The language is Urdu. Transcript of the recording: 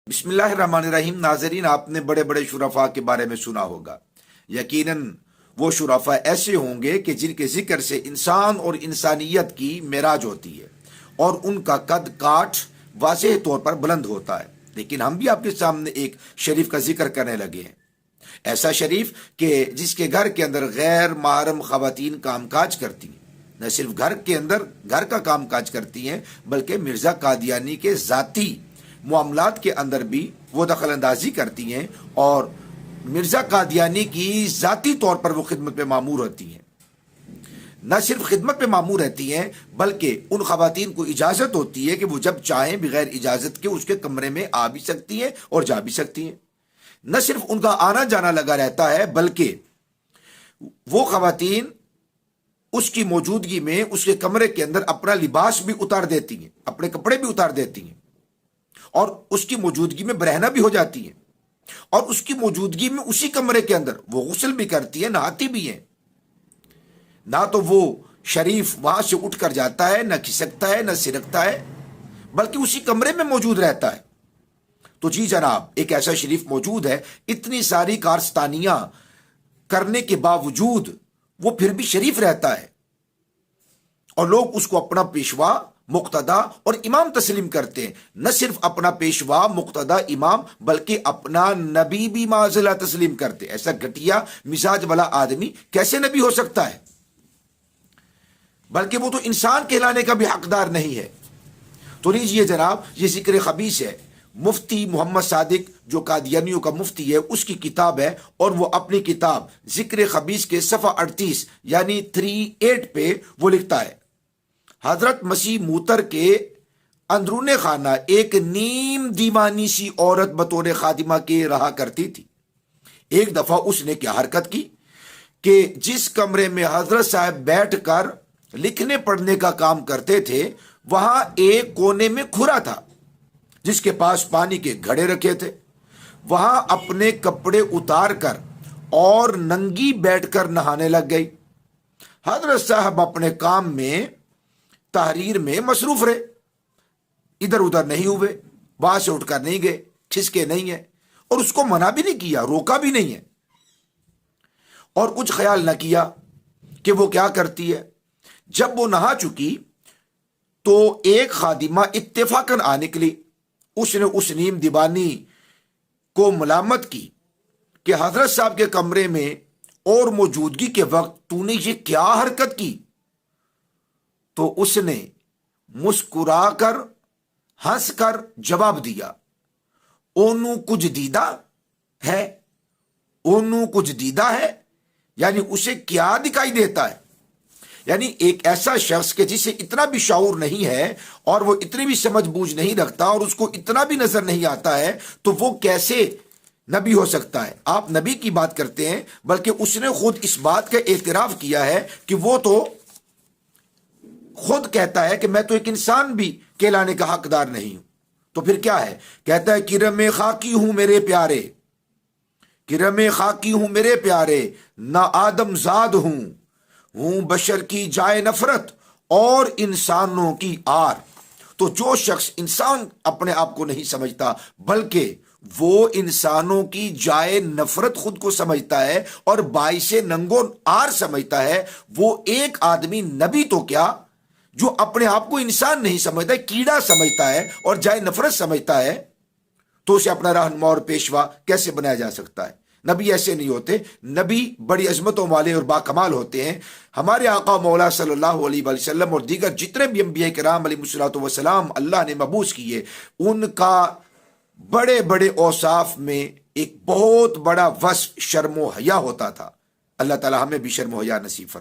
بسم اللہ الرحمن الرحیم۔ ناظرین، آپ نے بڑے بڑے شرفاء کے بارے میں سنا ہوگا۔ یقیناً وہ شرفاء ایسے ہوں گے کہ جن کے ذکر سے انسان اور انسانیت کی معراج ہوتی ہے اور ان کا قد کاٹ واضح طور پر بلند ہوتا ہے۔ لیکن ہم بھی آپ کے سامنے ایک شریف کا ذکر کرنے لگے ہیں، ایسا شریف کہ جس کے گھر کے اندر غیر محرم خواتین کام کاج کرتی ہیں، نہ صرف گھر کے اندر گھر کا کام کاج کرتی ہیں بلکہ مرزا قادیانی کے ذاتی معاملات کے اندر بھی وہ دخل اندازی کرتی ہیں اور مرزا قادیانی کی ذاتی طور پر وہ خدمت پہ مامور ہوتی ہیں۔ نہ صرف خدمت پہ مامور رہتی ہیں بلکہ ان خواتین کو اجازت ہوتی ہے کہ وہ جب چاہیں بغیر اجازت کے اس کے کمرے میں آ بھی سکتی ہیں اور جا بھی سکتی ہیں۔ نہ صرف ان کا آنا جانا لگا رہتا ہے بلکہ وہ خواتین اس کی موجودگی میں اس کے کمرے کے اندر اپنا لباس بھی اتار دیتی ہیں، اپنے کپڑے بھی اتار دیتی ہیں اور اس کی موجودگی میں برہنہ بھی ہو جاتی ہیں، اور اس کی موجودگی میں اسی کمرے کے اندر وہ غسل بھی کرتی ہیں، نہاتی بھی ہیں۔ نہ تو وہ شریف وہاں سے اٹھ کر جاتا ہے، نہ کھسکتا ہے، نہ سرکتا ہے، بلکہ اسی کمرے میں موجود رہتا ہے۔ تو جی جناب، ایک ایسا شریف موجود ہے، اتنی ساری کارستانیاں کرنے کے باوجود وہ پھر بھی شریف رہتا ہے اور لوگ اس کو اپنا پیشوا، مقتدا اور امام تسلیم کرتے ہیں۔ نہ صرف اپنا پیشوا، مقتدا، امام بلکہ اپنا نبی بھی معاذ اللہ تسلیم کرتے۔ ایسا گھٹیا مزاج والا آدمی کیسے نبی ہو سکتا ہے؟ بلکہ وہ تو انسان کہلانے کا بھی حقدار نہیں ہے۔ تو لیجیے جناب، یہ ذکر خبیث ہے، مفتی محمد صادق جو قادیانیوں کا مفتی ہے، اس کی کتاب ہے، اور وہ اپنی کتاب ذکر خبیث کے صفحہ 38 یعنی 38 پہ وہ لکھتا ہے، حضرت مسیح موتر کے اندرون خانہ ایک نیم دیوانی سی عورت بطور خادمہ کے رہا کرتی تھی۔ ایک دفعہ اس نے کیا حرکت کی کہ جس کمرے میں حضرت صاحب بیٹھ کر لکھنے پڑھنے کا کام کرتے تھے، وہاں ایک کونے میں کھرا تھا جس کے پاس پانی کے گھڑے رکھے تھے۔ وہاں اپنے کپڑے اتار کر اور ننگی بیٹھ کر نہانے لگ گئی۔ حضرت صاحب اپنے کام میں، تحریر میں مصروف رہے، ادھر ادھر نہیں ہوئے، وہاں سے اٹھ کر نہیں گئے، کھسکے نہیں ہیں، اور اس کو منع بھی نہیں کیا، روکا بھی نہیں ہے، اور کچھ خیال نہ کیا کہ وہ کیا کرتی ہے۔ جب وہ نہا چکی تو ایک خادمہ اتفاقاً آ نکلی۔ اس نے اس نیم دیوانی کو ملامت کی کہ حضرت صاحب کے کمرے میں اور موجودگی کے وقت تو نے یہ کیا حرکت کی؟ تو اس نے مسکرا کر، ہنس کر جواب دیا، اونو کچھ دیدہ ہے؟ اونو کچھ دیدہ ہے یعنی اسے کیا دکھائی دیتا ہے؟ یعنی ایک ایسا شخص کہ جسے اتنا بھی شعور نہیں ہے اور وہ اتنی بھی سمجھ بوجھ نہیں رکھتا اور اس کو اتنا بھی نظر نہیں آتا ہے، تو وہ کیسے نبی ہو سکتا ہے؟ آپ نبی کی بات کرتے ہیں، بلکہ اس نے خود اس بات کا اعتراف کیا ہے کہ وہ تو خود کہتا ہے کہ میں تو ایک انسان بھی کہلانے کا حقدار نہیں ہوں۔ تو پھر کیا ہے؟ کہتا ہے، کرم خاکی ہوں میرے پیارے، کرم خاکی ہوں میرے پیارے، نہ آدم زاد ہوں بشر کی جائے نفرت اور انسانوں کی آر۔ تو جو شخص انسان اپنے آپ کو نہیں سمجھتا بلکہ وہ انسانوں کی جائے نفرت خود کو سمجھتا ہے اور باعث ننگو آر سمجھتا ہے، وہ ایک آدمی نبی تو کیا، جو اپنے آپ کو انسان نہیں سمجھتا، کیڑا سمجھتا ہے اور جائے نفرت سمجھتا ہے، تو اسے اپنا رہنما اور پیشوا کیسے بنایا جا سکتا ہے؟ نبی ایسے نہیں ہوتے، نبی بڑی عظمتوں والے اور باکمال ہوتے ہیں۔ ہمارے آقا مولا صلی اللہ علیہ وآلہ وسلم اور دیگر جتنے بھی انبیاء کرام علیہ الصلوۃ والسلام اللہ نے مبعوث کیے، ان کا بڑے بڑے اوصاف میں ایک بہت بڑا وصف شرم و حیا ہوتا تھا۔ اللہ تعالی ہمیں بھی شرم و حیا نصیب فرمائے۔